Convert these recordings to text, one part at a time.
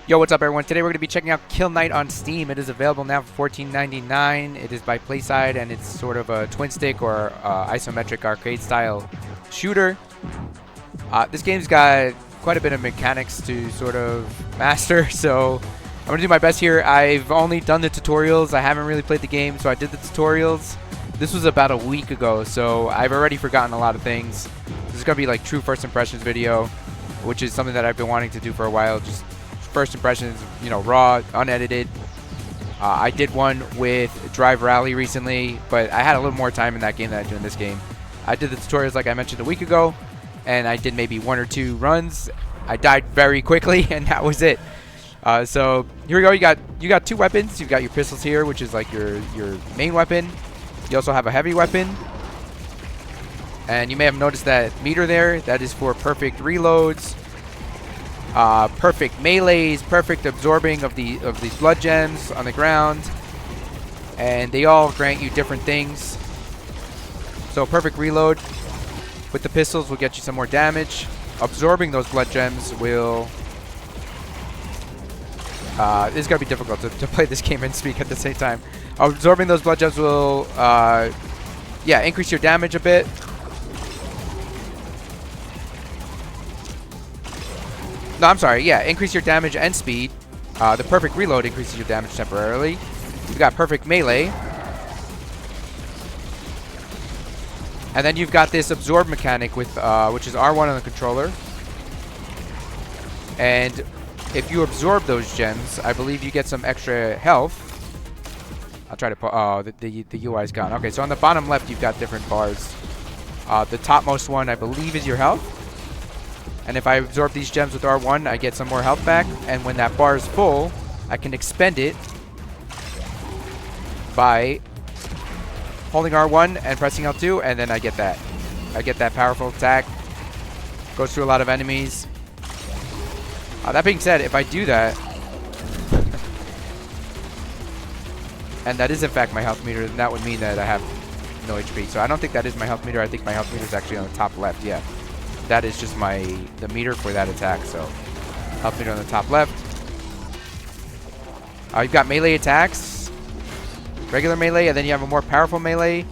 Yo, what's up everyone? Today we're going to be checking out Killknight on Steam. It is available now for $14.99. It is by Playside and it's sort of a twin stick or isometric arcade style shooter. This game's got quite a bit of mechanics to sort of master, so I'm going to do my best here. I've only done the tutorials. I haven't really played the game, so I did the tutorials. This was about a week ago, so I've already forgotten a lot of things. This is going to be like true first impressions video, which is something that I've been wanting to do for a while. Just first impressions, you know, raw, unedited. I did one with Drive Rally recently, but I had a little more time in that game than I do in this game. I did the tutorials like I mentioned a week ago, and I did maybe 1 or 2 runs. I died very quickly, and that was it. So here we go. You got 2 weapons. You've got your pistols here, which is like your main weapon. You also have a heavy weapon, and you may have noticed that meter there. That is for perfect reloads. Perfect melees, perfect absorbing of these blood gems on the ground, and they all grant you different things. So perfect reload with the pistols will get you some more damage. Absorbing those blood gems will it's gonna be difficult to play this game and speak at the same time. Absorbing those blood gems will yeah, increase your damage a bit. No, I'm sorry. Yeah, increase your damage and speed. The perfect reload increases your damage temporarily. You've got perfect melee. And then you've got this absorb mechanic with which is R1 on the controller. And if you absorb those gems, I believe you get some extra health. I'll try to put... Oh, the UI's gone. Okay, so on the bottom left, you've got different bars. The topmost one, I believe, is your health. And if I absorb these gems with R1, I get some more health back. And when that bar is full, I can expend it by holding R1 and pressing L2, and then I get that. I get that powerful attack. Goes through a lot of enemies. That being said, if I do that, and that is in fact my health meter, then that would mean that I have no HP. So I don't think that is my health meter. I think my health meter is actually on the top left. Yeah. That is just the meter for that attack. So health meter on the top left. You've got melee attacks, regular melee, and then you have a more powerful melee.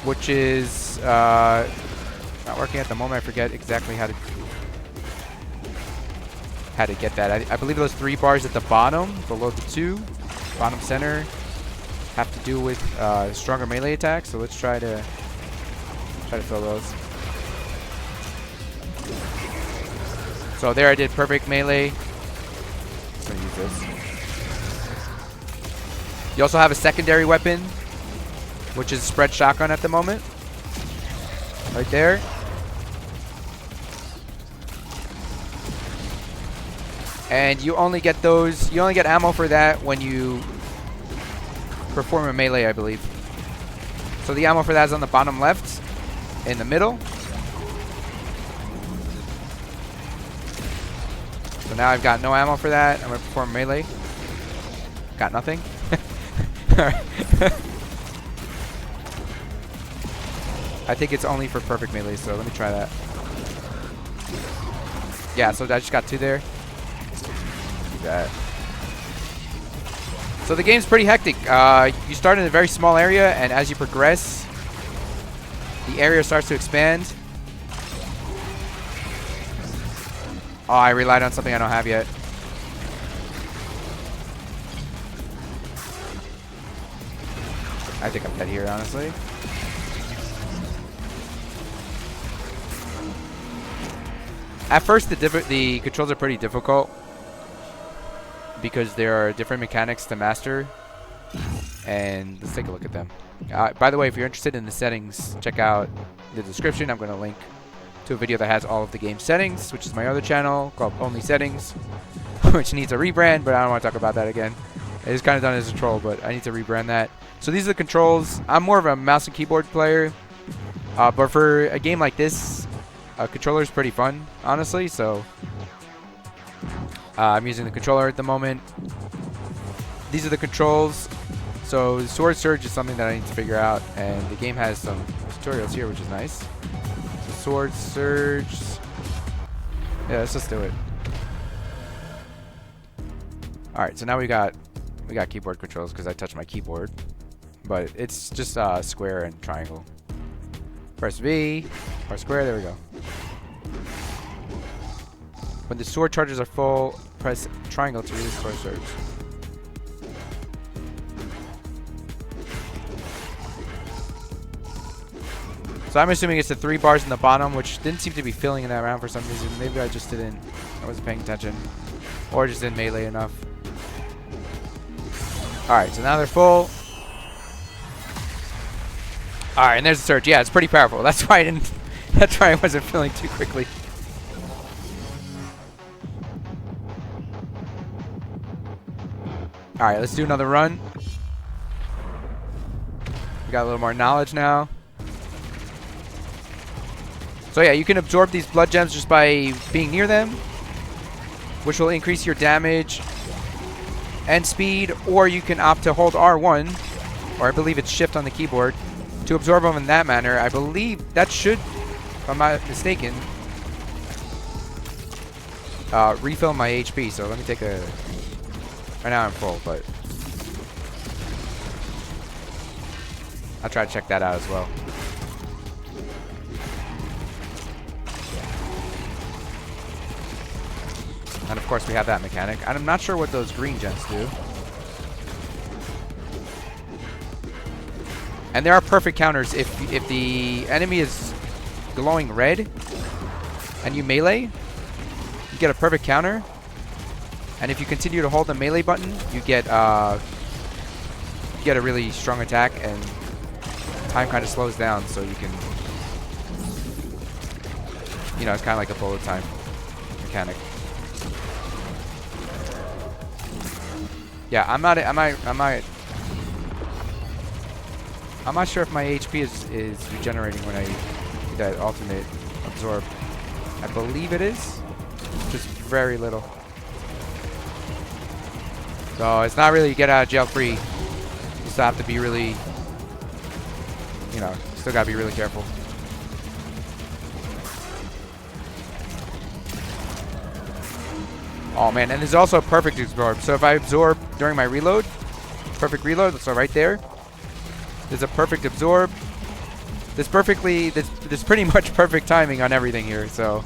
Which is not working at the moment. I forget exactly how to get that. I believe those 3 bars at the bottom, below the 2, bottom center, have to do with stronger melee attacks. So let's try to fill those. So there I did perfect melee. I'm gonna use this. You also have a secondary weapon, which is spread shotgun at the moment. Right there. And you only get those, you only get ammo for that when you perform a melee, I believe. So the ammo for that is on the bottom left, in the middle. So now I've got no ammo for that. I'm going to perform melee. Got nothing. Alright. I think it's only for perfect melee, so let me try that. Yeah, so I just got 2 there. Do that. So the game's pretty hectic. You start in a very small area, and as you progress, the area starts to expand. Oh, I relied on something I don't have yet. I think I'm dead here, honestly. At first, the controls are pretty difficult, because there are different mechanics to master, and let's take a look at them. By the way, if you're interested in the settings, check out the description. I'm going to link to a video that has all of the game settings, which is my other channel called Only Settings, which needs a rebrand, but I don't want to talk about that again. It's kind of done as a troll, but I need to rebrand that. So these are the controls. I'm more of a mouse and keyboard player, but for a game like this, a controller is pretty fun, honestly, so I'm using the controller at the moment. These are the controls. So sword surge is something that I need to figure out, and the game has some tutorials here, which is nice. So sword surge, Yeah, let's just do it. Alright, so now we got keyboard controls because I touched my keyboard. But it's just square and triangle. Press V, or square, there we go. When the sword charges are full, press triangle to release sword surge. So I'm assuming it's the 3 bars in the bottom, which didn't seem to be filling in that round for some reason. Maybe I just didn't, I wasn't paying attention. Or just didn't melee enough. Alright, so now they're full. Alright, and there's the surge. Yeah, it's pretty powerful. That's why I didn't, that's why I wasn't filling too quickly. Alright, let's do another run. We got a little more knowledge now. So yeah, you can absorb these blood gems just by being near them, which will increase your damage and speed, or you can opt to hold R1, or I believe it's shift on the keyboard, to absorb them in that manner. I believe that should, if I'm not mistaken, refill my HP. So let me take a... Right now I'm full, but I'll try to check that out as well. And of course we have that mechanic. I'm not sure what those green gems do. And there are perfect counters if the enemy is glowing red and you melee, you get a perfect counter. And if you continue to hold the melee button, you get a really strong attack, and time kind of slows down, so you can, you know, it's kind of like a bullet time mechanic. Yeah, I'm not sure if my HP is regenerating when I do that alternate absorb. I believe it is, just very little. So it's not really get out of jail free. You still have to be really, you know, still gotta be really careful. Oh man, and there's also a perfect absorb. So if I absorb during my reload, perfect reload, so right there, there's a perfect absorb. There's pretty much perfect timing on everything here, so.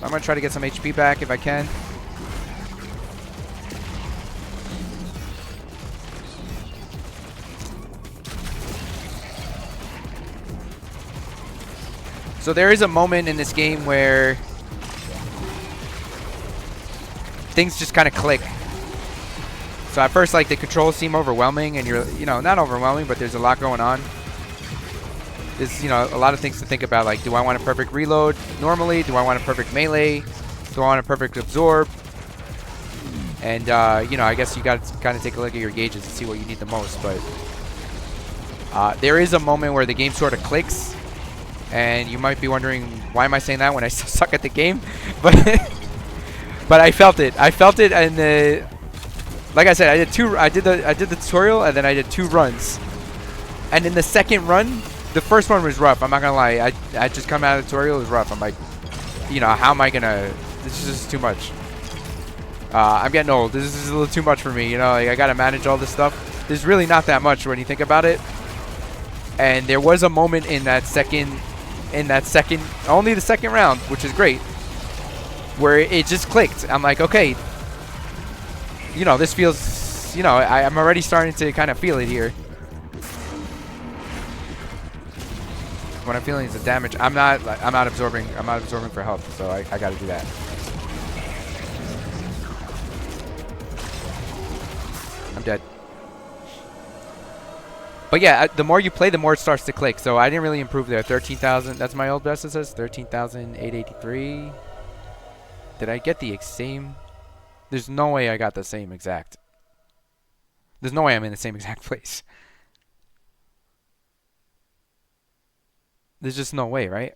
I'm going to try to get some HP back if I can. So there is a moment in this game where things just kind of click. So at first, like, the controls seem overwhelming, and you're, you know, not overwhelming, but there's a lot going on. There's, you know, a lot of things to think about, like, do I want a perfect reload normally? Do I want a perfect melee? Do I want a perfect absorb? And, you know, I guess you got to kind of take a look at your gauges and see what you need the most. But there is a moment where the game sort of clicks, and you might be wondering, why am I saying that when I still suck at the game? But but I felt it. I felt it, and like I said, I did the tutorial, and then I did 2 runs. And in the second run, the first one was rough. I'm not gonna lie. I just come out of the tutorial, it was rough. I'm like, you know, how am I gonna? This is just too much. I'm getting old. This is a little too much for me. You know, like, I gotta manage all this stuff. There's really not that much when you think about it. And there was a moment in that second, only the second round, which is great, where it just clicked. I'm like, okay, you know, this feels, you know, I'm already starting to kind of feel it here. What I'm feeling is the damage. I'm not absorbing for health, so I got to do that. I'm dead. But yeah, the more you play, the more it starts to click. So I didn't really improve there. 13,000. That's my old best. It says 13,883. Did I get the same? There's no way I got the same exact. There's no way I'm in the same exact place. There's just no way, right?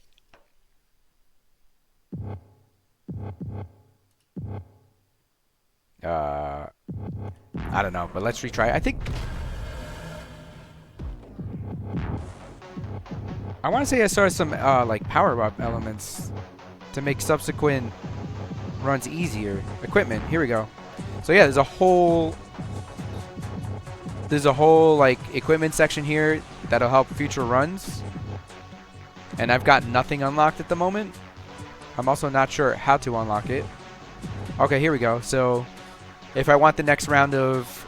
I don't know, but let's retry. I think I want to say I saw some like power-up elements to make subsequent runs easier. Equipment. Here we go. So yeah, there's a whole like equipment section here that'll help future runs. And I've got nothing unlocked at the moment. I'm also not sure how to unlock it. Okay, here we go. So if I want the next round of,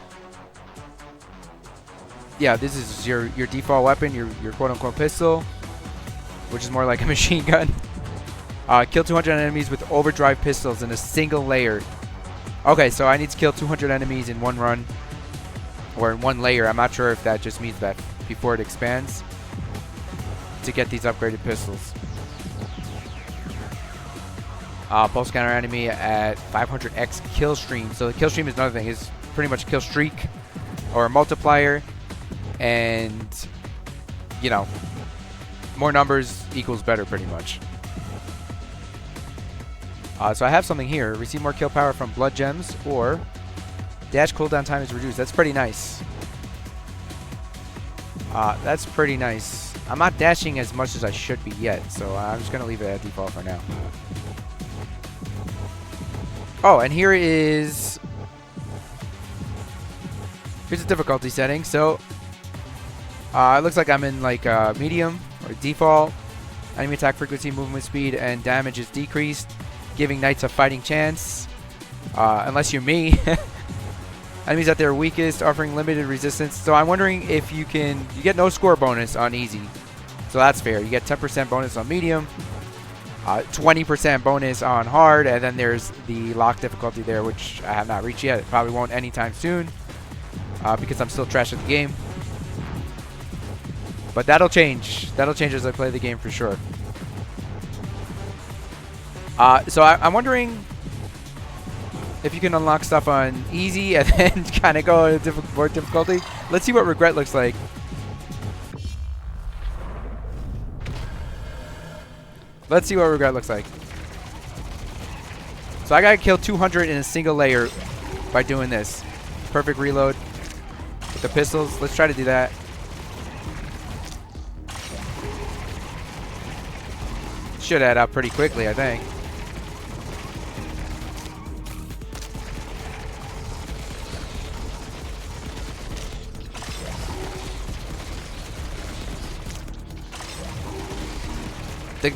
yeah, this is your default weapon, your quote-unquote pistol, which is more like a machine gun. Kill 200 enemies with overdrive pistols in a single layer. Okay, so I need to kill 200 enemies in one run, or in one layer. I'm not sure if that just means that before it expands, to get these upgraded pistols. Pulse counter enemy at 500x kill stream. So the kill stream is another thing. It's pretty much a kill streak or a multiplier, and you know, more numbers equals better, pretty much. So I have something here. Receive more kill power from blood gems, or dash cooldown time is reduced. That's pretty nice. That's pretty nice. I'm not dashing as much as I should be yet, so I'm just gonna leave it at default for now. Oh, and here's a difficulty setting. So it looks like I'm in like medium or default. Enemy attack frequency, movement speed, and damage is decreased, giving knights a fighting chance. Unless you're me. Enemies at their weakest, offering limited resistance. So I'm wondering if you get no score bonus on easy. So that's fair. You get 10% bonus on medium, 20% bonus on hard, and then there's the lock difficulty there, which I have not reached yet. It probably won't anytime soon, because I'm still trash at the game. But that'll change. That'll change as I play the game for sure. So I'm wondering if you can unlock stuff on easy and then kind of go to more difficulty. Let's see what regret looks like. Let's see what regret looks like. So I gotta kill 200 in a single layer by doing this. Perfect reload with the pistols. Let's try to do that. Should add up pretty quickly, I think.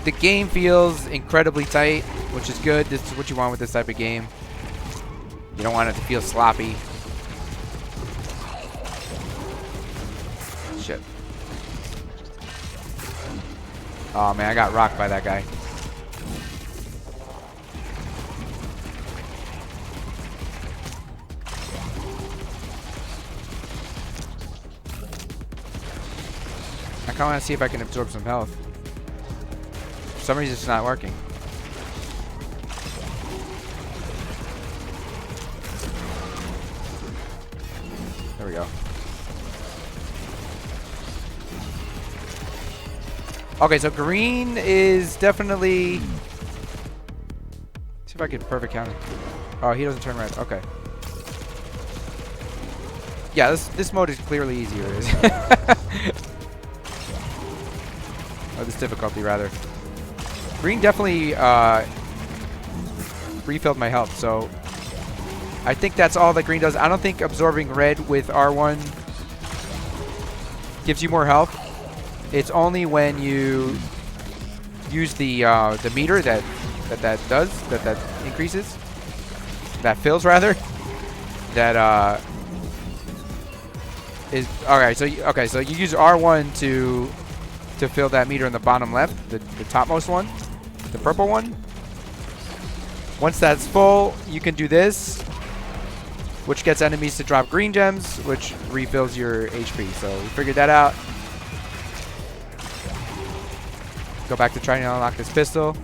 The game feels incredibly tight, which is good. This is what you want with this type of game. You don't want it to feel sloppy. Shit. Oh man, I got rocked by that guy. I kinda wanna see if I can absorb some health. For some reason it's not working. There we go. Okay, so green is definitely... See if I can perfect count it. Oh, he doesn't turn red. Okay. Yeah, this mode is clearly easier. Oh, this difficulty rather. Green definitely refilled my health, so I think that's all that green does. I don't think absorbing red with R1 gives you more health. It's only when you use the meter that increases, that fills rather. That is alright. So you use R1 to fill that meter in the bottom left, the topmost one, the purple one. Once that's full, you can do this, which gets enemies to drop green gems, which refills your HP. So we figured that out. Go back to trying to unlock this pistol.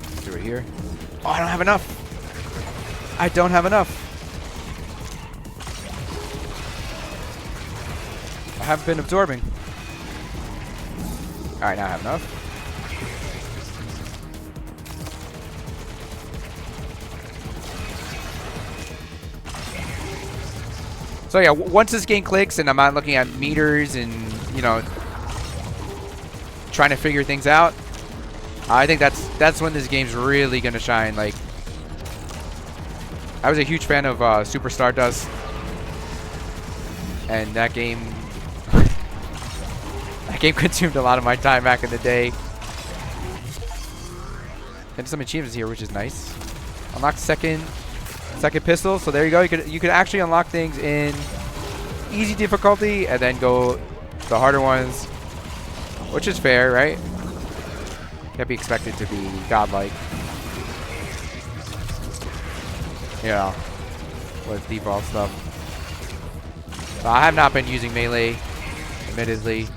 Let's do it here. Oh, I don't have enough. I don't have enough. I haven't been absorbing. Alright, now I have enough. So yeah, once this game clicks and I'm not looking at meters and, you know, trying to figure things out, I think that's when this game's really gonna shine. Like, I was a huge fan of Super Stardust, and that game consumed a lot of my time back in the day. And some achievements here, which is nice. Unlock second pistol. So there you go. You could actually unlock things in easy difficulty and then go the harder ones, which is fair, right? Can't be expected to be godlike, you know, with default stuff. So I have not been using melee, admittedly.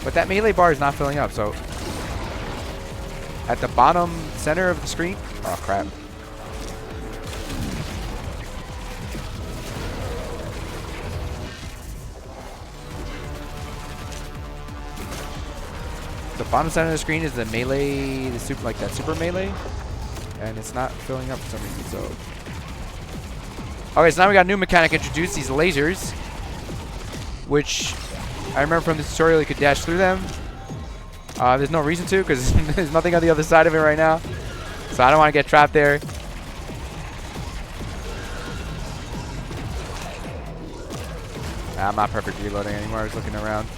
But that melee bar is not filling up, so at the bottom center of the screen, oh crap. The bottom center of the screen is the melee, the super, like that super melee, and it's not filling up for some reason. So, okay, so now we got a new mechanic introduced, these lasers, which I remember from the tutorial you could dash through them. There's no reason to, because there's nothing on the other side of it right now, so I don't want to get trapped there. I'm not perfect reloading anymore. I was looking around.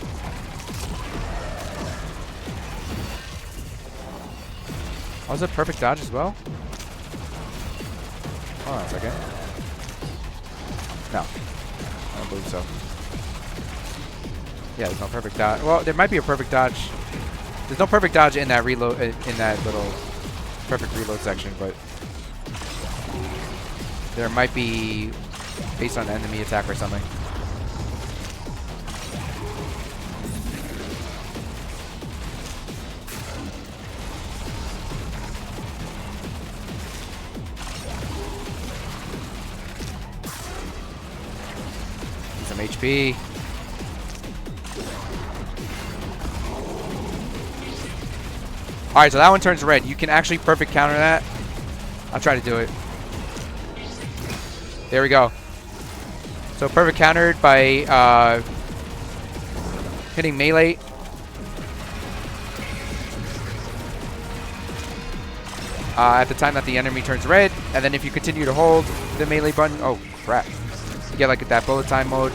Was it perfect dodge as well? Hold on a second. No, I don't believe so. Yeah, there's no perfect dodge. Well, there might be a perfect dodge. There's no perfect dodge in that reload, in that little perfect reload section, but there might be based on enemy attack or something. Some HP. Alright, so that one turns red. You can actually perfect counter that. I'll try to do it. There we go. So perfect countered by hitting melee. At the time that the enemy turns red. And then if you continue to hold the melee button, oh crap. You get like that bullet time mode.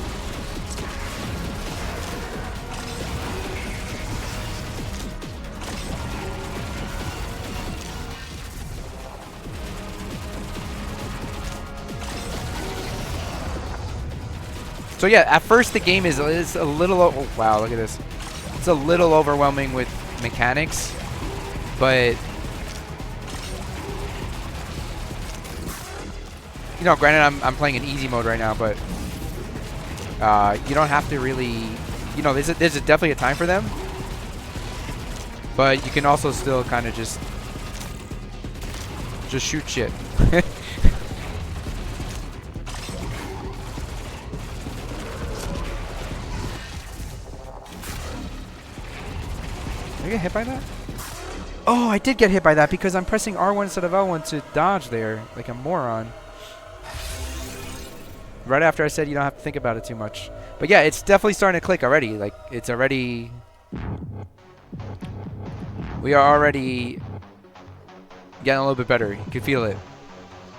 So yeah, at first the game is a little, oh wow, look at this. It's a little overwhelming with mechanics, but you know, granted I'm playing in easy mode right now, but you don't have to really, you know, there's definitely a time for them, but you can also still kind of just shoot shit. Did I get hit by that? Oh, I did get hit by that because I'm pressing R1 instead of L1 to dodge there, like a moron. Right after I said you don't have to think about it too much. But yeah, it's definitely starting to click already. Like, it's already... We are already getting a little bit better. You can feel it.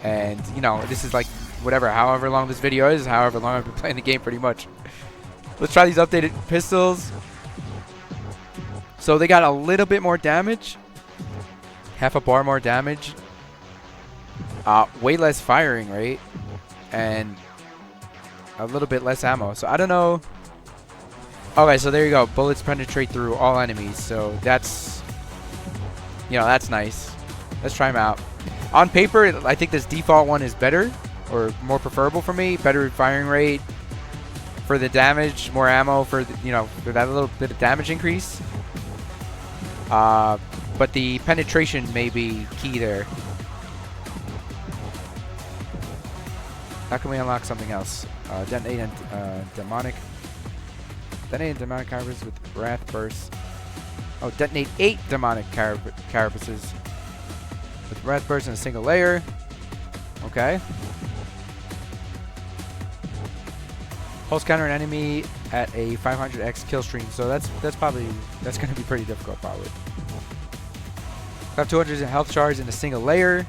And, you know, this is like, whatever, however long this video is, however long I've been playing the game pretty much. Let's try these updated pistols. So they got a little bit more damage. Half a bar more damage. Way less firing rate. And a little bit less ammo. So I don't know. Okay, so there you go. Bullets penetrate through all enemies. So that's, you know, that's nice. Let's try them out. On paper, I think this default one is better or more preferable for me. Better firing rate for the damage, more ammo for the, you know, for that little bit of damage increase. But the penetration may be key there. How can we unlock something else? Detonate and demonic. Detonate and demonic carapaces with wrath bursts. Oh, detonate 8 demonic carapaces with wrath bursts in a single layer. Okay. Pulse counter an enemy at a 500x kill stream. So that's gonna be pretty difficult probably. Have 200 health charge in a single layer.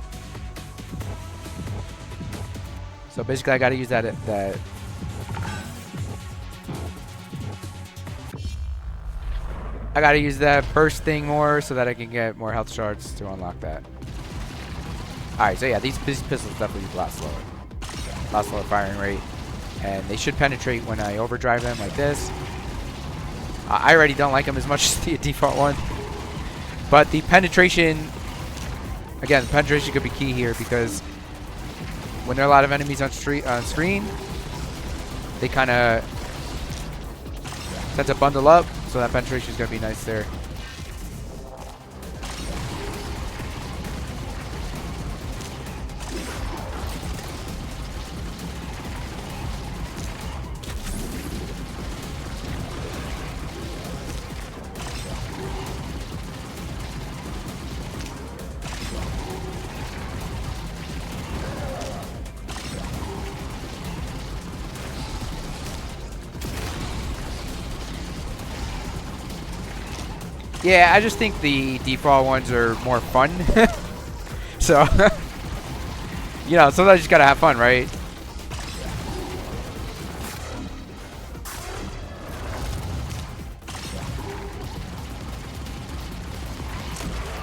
So basically, I gotta use that. I gotta use that burst thing more so that I can get more health shards to unlock that. Alright, so yeah, these pistols definitely use a lot slower firing rate. And they should penetrate when I overdrive them like this. I already don't like them as much as the default one. But the penetration, again, the penetration could be key here because when there are a lot of enemies on screen, they kind of tend to bundle up, so that penetration is going to be nice there. Yeah, I just think the default ones are more fun. So, you know, sometimes you just gotta have fun, right?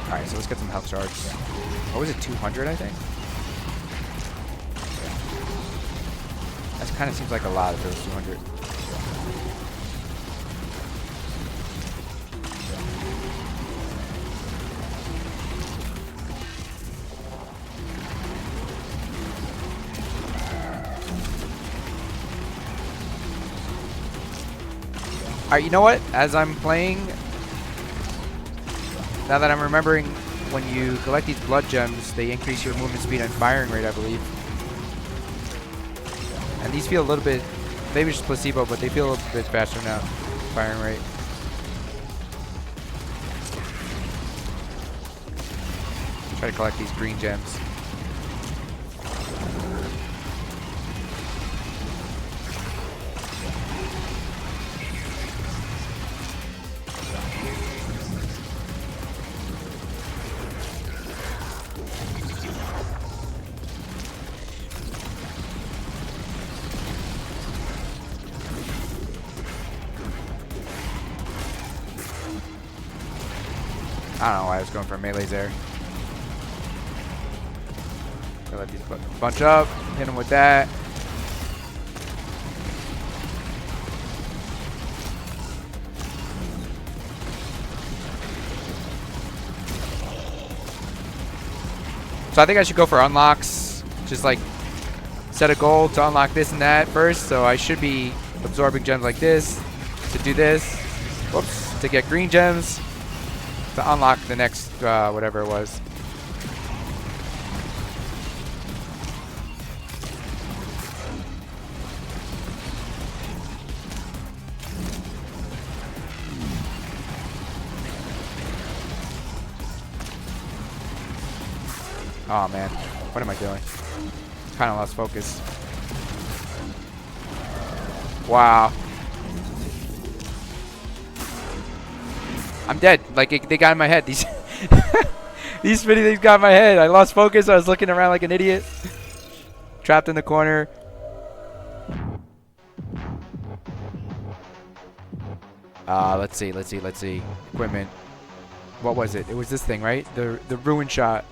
Alright, so let's get some health shards. What was it, 200, I think? That kind of seems like a lot if it was 200. Alright, you know what? As I'm playing, now that I'm remembering, when you collect these blood gems, they increase your movement speed and firing rate, I believe. And these feel a little bit, maybe just placebo, but they feel a little bit faster now, firing rate. Try to collect these green gems. I don't know why I was going for melees there. Gonna let these bunch up, hit them with that. So I think I should go for unlocks. Just like set a goal to unlock this and that first. So I should be absorbing gems like this to do this. Whoops, to get green gems. To unlock the next whatever it was. Oh man, what am I doing? Kind of lost focus. Wow. I'm dead. Like, they got in my head. These these spinny things got in my head. I lost focus. I was looking around like an idiot. Trapped in the corner. Let's see. Equipment. What was it? It was this thing, right? The ruin shot.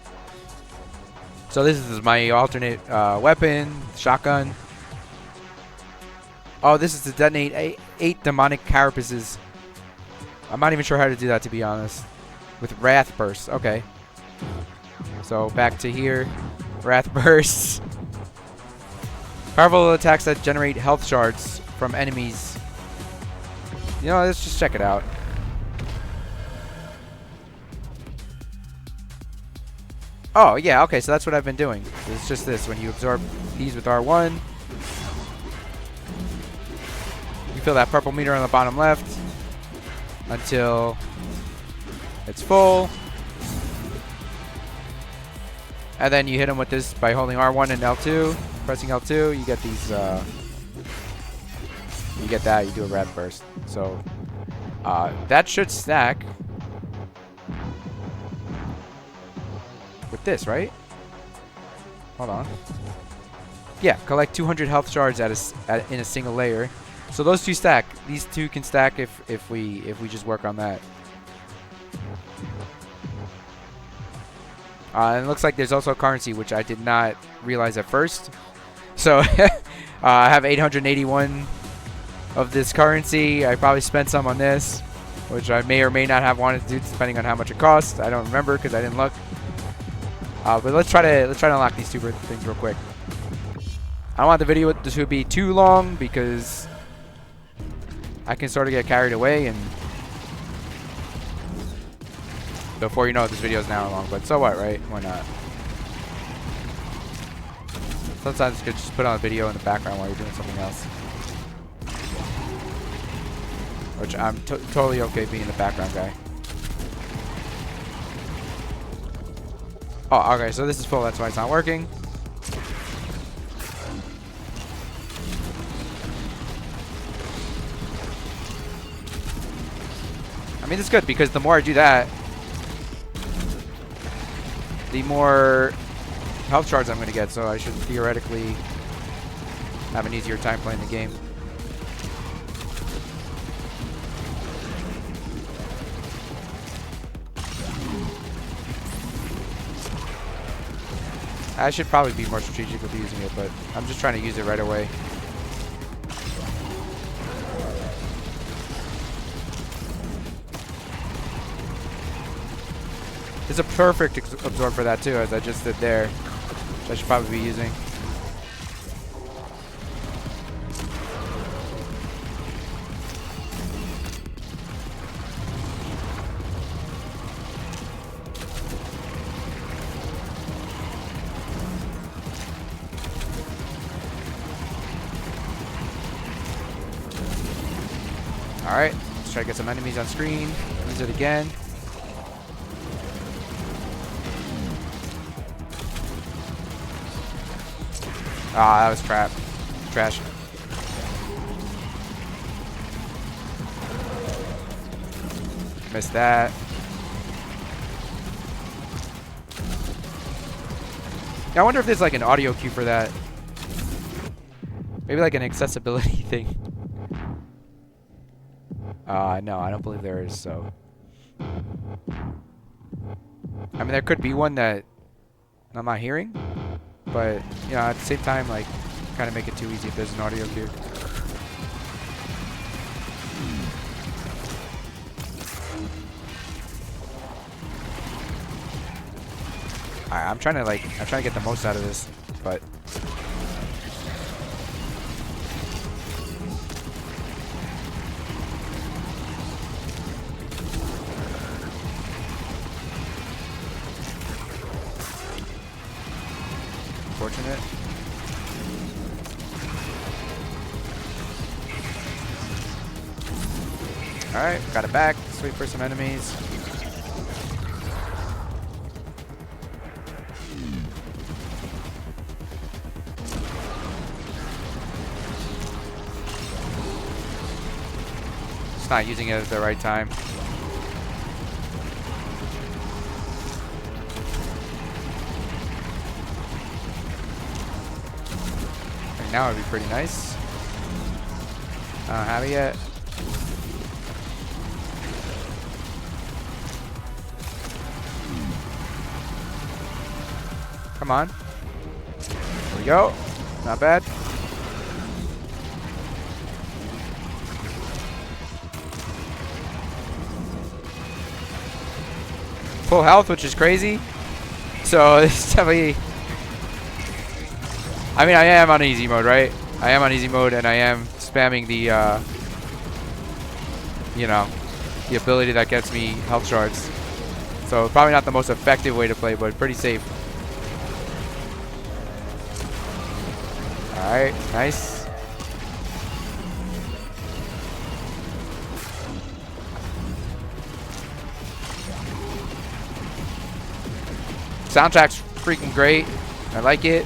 So this is my alternate weapon, shotgun. Oh, this is to detonate 8 demonic carapaces. I'm not even sure how to do that, to be honest. With wrath bursts. Okay. So back to here. Wrath bursts. Powerful attacks that generate health shards from enemies. You know, let's just check it out. Oh, yeah, okay, so that's what I've been doing. It's just this. When you absorb these with R1, fill that purple meter on the bottom left until it's full. And then you hit them with this by holding R1 and L2. Pressing L2, you get these, you get that, you do a red burst. So, that should stack with this, right? Hold on. Yeah, collect 200 health shards in a single layer. So those two stack. These two can stack if we just work on that. And it looks like there's also currency, which I did not realize at first. So I have 881 of this currency. I probably spent some on this, which I may or may not have wanted to do, depending on how much it costs. I don't remember because I didn't look. But let's try to unlock these two things real quick. I don't want the video to be too long because I can sort of get carried away, and before you know it, this video is an hour long. But so what, right? Why not? Sometimes you could just put on a video in the background while you're doing something else, which I'm totally okay being the background guy. Oh, okay, so this is full, that's why it's not working. I mean, it's good because the more I do that, the more health shards I'm going to get, so I should theoretically have an easier time playing the game. I should probably be more strategic with using it, but I'm just trying to use it right away. It's a perfect absorb for that too, as I just did there. Which I should probably be using. Alright, let's try to get some enemies on screen. Use it again. Ah, that was crap. Trash. Missed that. I wonder if there's like an audio cue for that. Maybe like an accessibility thing. No, I don't believe there is, so. I mean, there could be one that I'm not hearing. But, you know, at the same time, like, kind of make it too easy if there's an audio cue. Alright, I'm trying to get the most out of this, but unfortunate. Alright, got it back. Let's wait for some enemies. Just not using it at the right time. Now would be pretty nice. I don't have it yet. Come on. There we go. Not bad. Full health, which is crazy. So it's definitely. I mean, I am on easy mode, right? I am on easy mode, and I am spamming the, you know, the ability that gets me health shards. So probably not the most effective way to play, but pretty safe. All right, nice. Soundtrack's freaking great. I like it.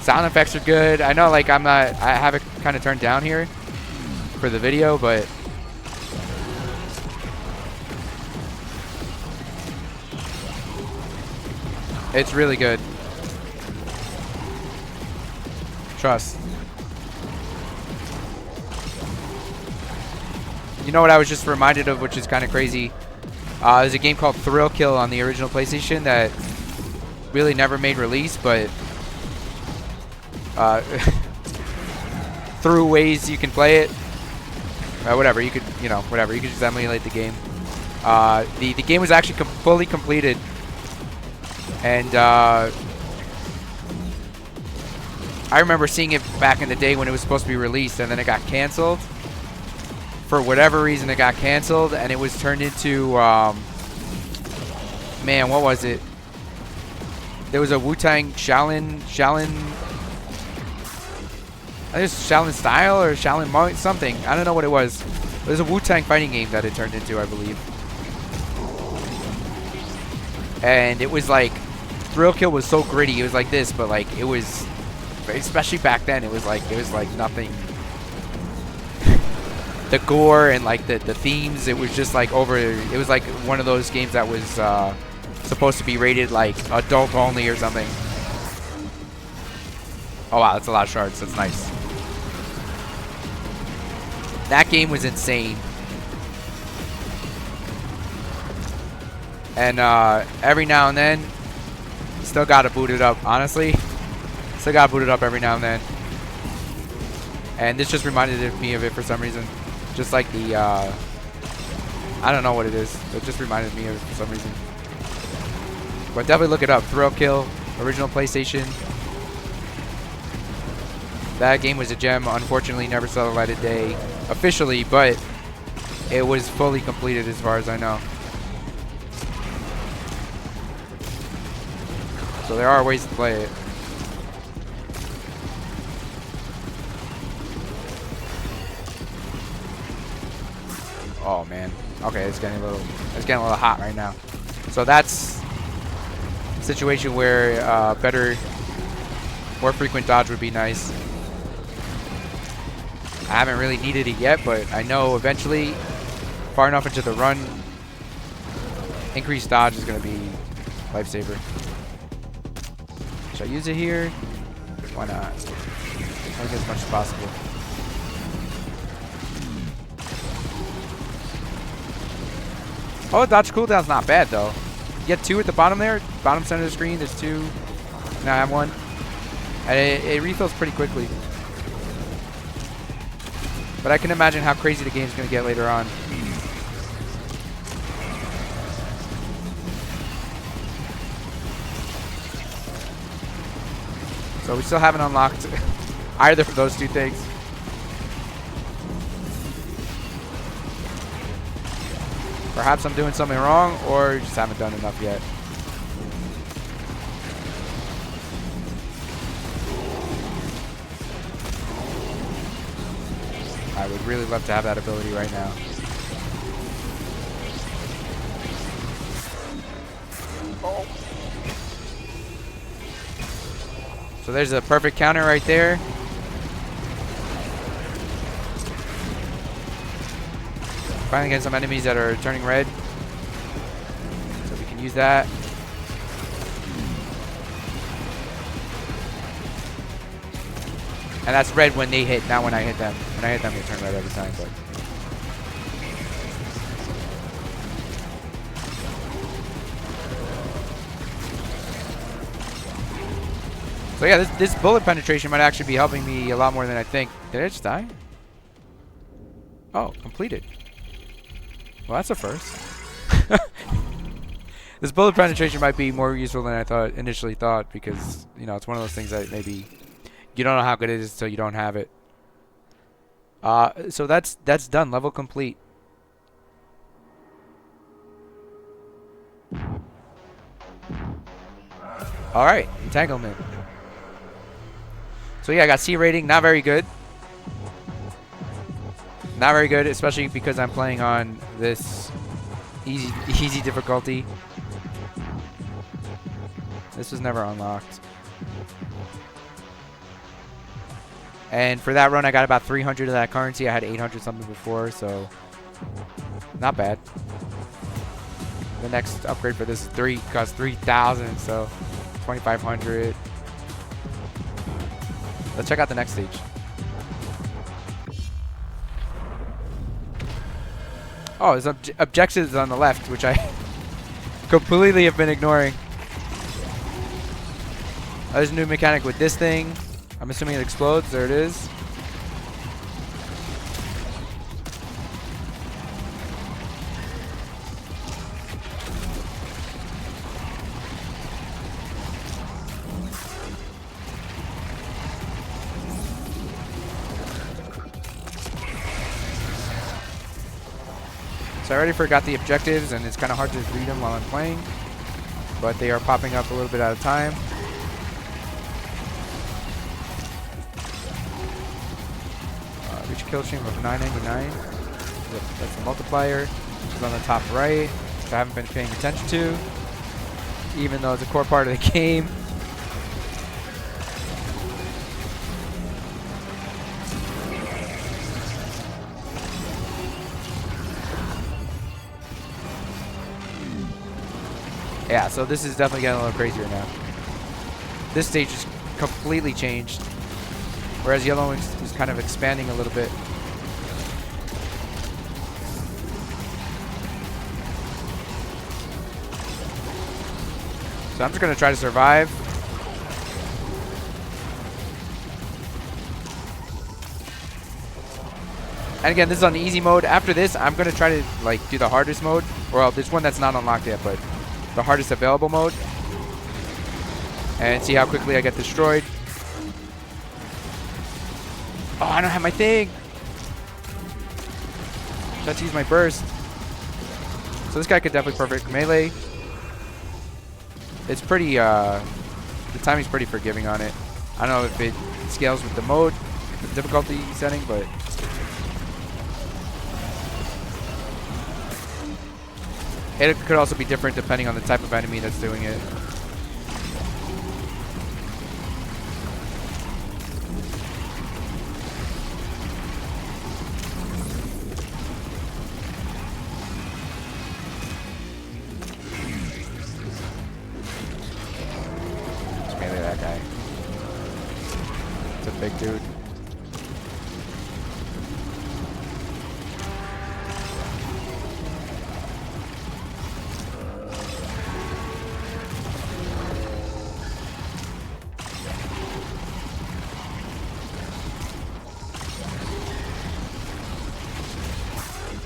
Sound effects are good. I know, like, I have it kind of turned down here for the video, but it's really good. Trust. You know what I was just reminded of, which is kind of crazy? There's a game called Thrill Kill on the original PlayStation that really never made release, but through ways you can play it, whatever you could, whatever you could just emulate the game. The game was actually fully completed, and I remember seeing it back in the day when it was supposed to be released, and then it got canceled. For whatever reason, it got canceled, and it was turned into, man, what was it? There was a Wu-Tang Shaolin, I think it was Shaolin Style or Shaolin Monk, something. I don't know what it was. There's a Wu-Tang fighting game that it turned into, I believe. And it was like, Thrill Kill was so gritty. It was like this, but like it was, especially back then, it was like nothing. The gore and like the themes, it was just like it was like one of those games that was supposed to be rated like adult only or something. Oh wow, that's a lot of shards. That's nice. That game was insane. And every now and then, still gotta boot it up, honestly. Still gotta boot it up every now and then. And this just reminded me of it for some reason. Just like the, I don't know what it is. It just reminded me of it for some reason. But definitely look it up. Thrill Kill, original PlayStation. That game was a gem. Unfortunately, never saw the light of day officially, but it was fully completed as far as I know. So there are ways to play it. Oh man. Okay, it's getting a little hot right now. So that's a situation where more frequent dodge would be nice. I haven't really needed it yet, but I know eventually, far enough into the run, increased dodge is going to be lifesaver. Should I use it here? Why not? I'll get as much as possible. Oh, dodge cooldown's not bad though. You get 2 at the bottom there, bottom center of the screen. There's 2. Now I have 1, and it refills pretty quickly. But I can imagine how crazy the game's going to get later on. So we still haven't unlocked either of those 2 things. Perhaps I'm doing something wrong, or just haven't done enough yet. I would really love to have that ability right now. Oh. So there's a perfect counter right there. Finally getting some enemies that are turning red. So we can use that. And that's red when they hit, not when I hit them. When I hit them, they turn red every time. But so yeah, this bullet penetration might actually be helping me a lot more than I think. Did I just die? Oh, completed. Well, that's a first. This bullet penetration might be more useful than I initially thought, because it's one of those things that maybe you don't know how good it is until you don't have it. So that's done. Level complete. All right, entanglement. So yeah, I got C rating. Not very good. Not very good, especially because I'm playing on this easy difficulty. This was never unlocked. And for that run, I got about 300 of that currency. I had 800 something before, so not bad. The next upgrade for this is costs 3,000, so 2,500. Let's check out the next stage. Oh, there's objectives on the left, which I completely have been ignoring. There's a new mechanic with this thing. I'm assuming it explodes. There it is. So I already forgot the objectives, and it's kind of hard to read them while I'm playing, but they are popping up a little bit at a time. Reach a kill stream of 999. That's the multiplier, which is on the top right, which I haven't been paying attention to, even though it's a core part of the game. Yeah, so this is definitely getting a little crazier now. This stage is completely changed, whereas yellow is kind of expanding a little bit. So I'm just going to try to survive. And again, this is on the easy mode. After this, I'm going to try to like do the hardest mode. Well, there's one that's not unlocked yet, but the hardest available mode, and see how quickly I get destroyed. Oh, I don't have my thing. Just to use my burst. So this guy could definitely perfect melee. It's pretty, the timing's pretty forgiving on it. I don't know if it scales with the mode, the difficulty setting, but it could also be different depending on the type of enemy that's doing it. Just melee that guy. It's a big dude.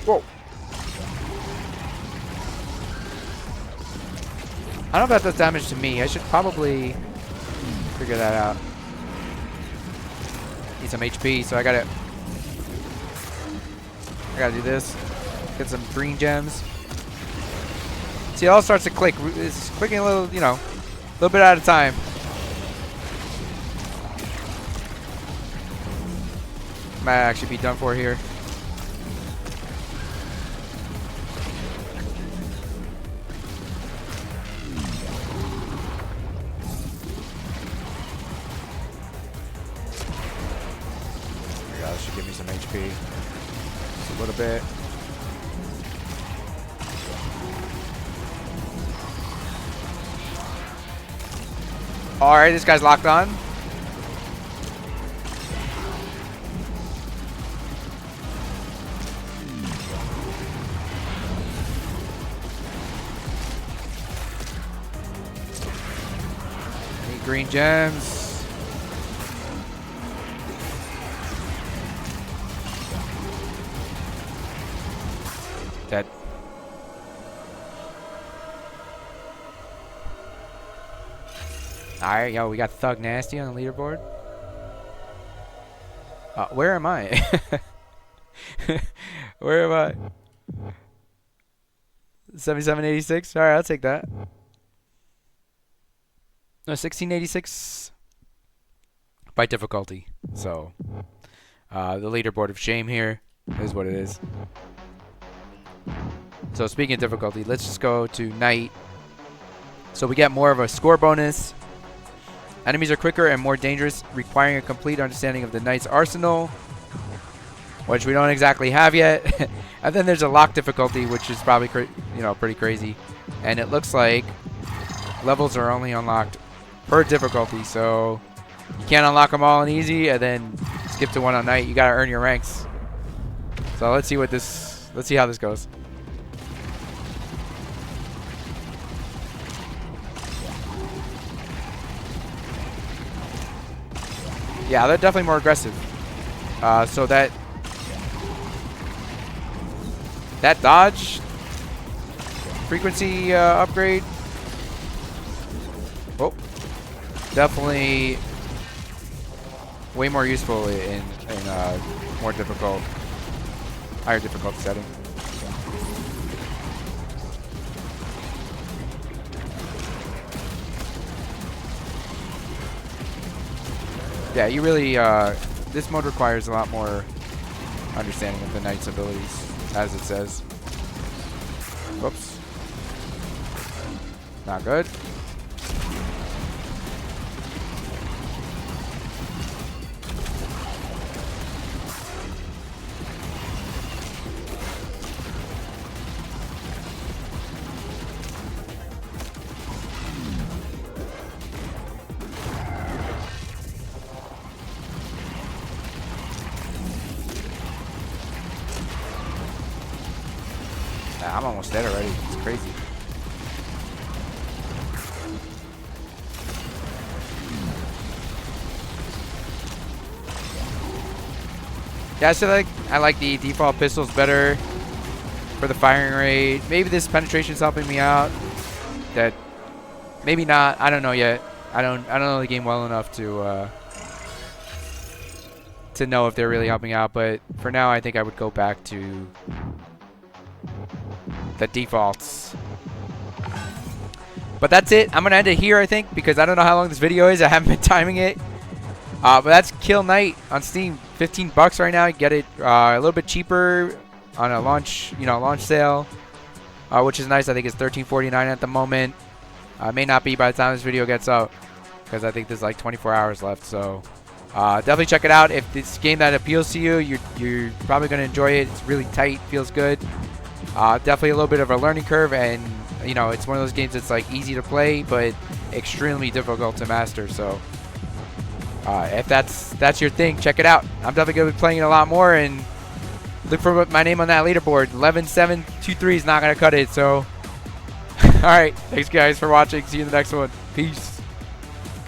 Whoa. I don't know if that does damage to me. I should probably figure that out. Need some HP, so I gotta do this. Get some green gems. See, it all starts to click. It's clicking a little, you know, a little bit at a time. Might actually be done for here. Should give me some HP. Just a little bit. Alright, this guy's locked on. Need green gems. Dead. Alright, yo, we got Thug Nasty on the leaderboard. Where am I? Where am I? 7786? Alright, I'll take that. No, 1686 by difficulty. So, the leaderboard of shame here is what it is. So speaking of difficulty, let's just go to Knight. So we get more of a score bonus. Enemies are quicker and more dangerous, requiring a complete understanding of the Knight's arsenal, which we don't exactly have yet. And then there's a lock difficulty, which is probably pretty crazy. And it looks like levels are only unlocked per difficulty, so you can't unlock them all in easy and then skip to one on Knight. You gotta earn your ranks. So let's see how this goes. Yeah, they're definitely more aggressive. So that dodge frequency upgrade, definitely way more useful in more difficult, higher difficulty setting. Yeah, you really, this mode requires a lot more understanding of the Knight's abilities, as it says. Whoops. Not good. I'm almost dead already. It's crazy. Yeah, so I like the default pistols better for the firing rate. Maybe this penetration is helping me out. That maybe not. I don't know yet. I don't know the game well enough to know if they're really helping out. But for now, I think I would go back to the defaults. But that's it. I'm gonna end it here, I think, because I don't know how long this video is. I haven't been timing it. But that's Killknight on Steam. 15 bucks right now. You get it a little bit cheaper on a launch sale, which is nice. I think it's $13.49 at the moment. May not be by the time this video gets out, because I think there's like 24 hours left. So definitely check it out. If it's a game that appeals to you, you're probably gonna enjoy it. It's really tight, feels good. Definitely a little bit of a learning curve, and it's one of those games that's like easy to play but extremely difficult to master. So if that's your thing, check it out. I'm definitely gonna be playing it a lot more, and look for my name on that leaderboard. 11-7-2-3 is not gonna cut it. So all right, thanks guys for watching. See you in the next one. Peace.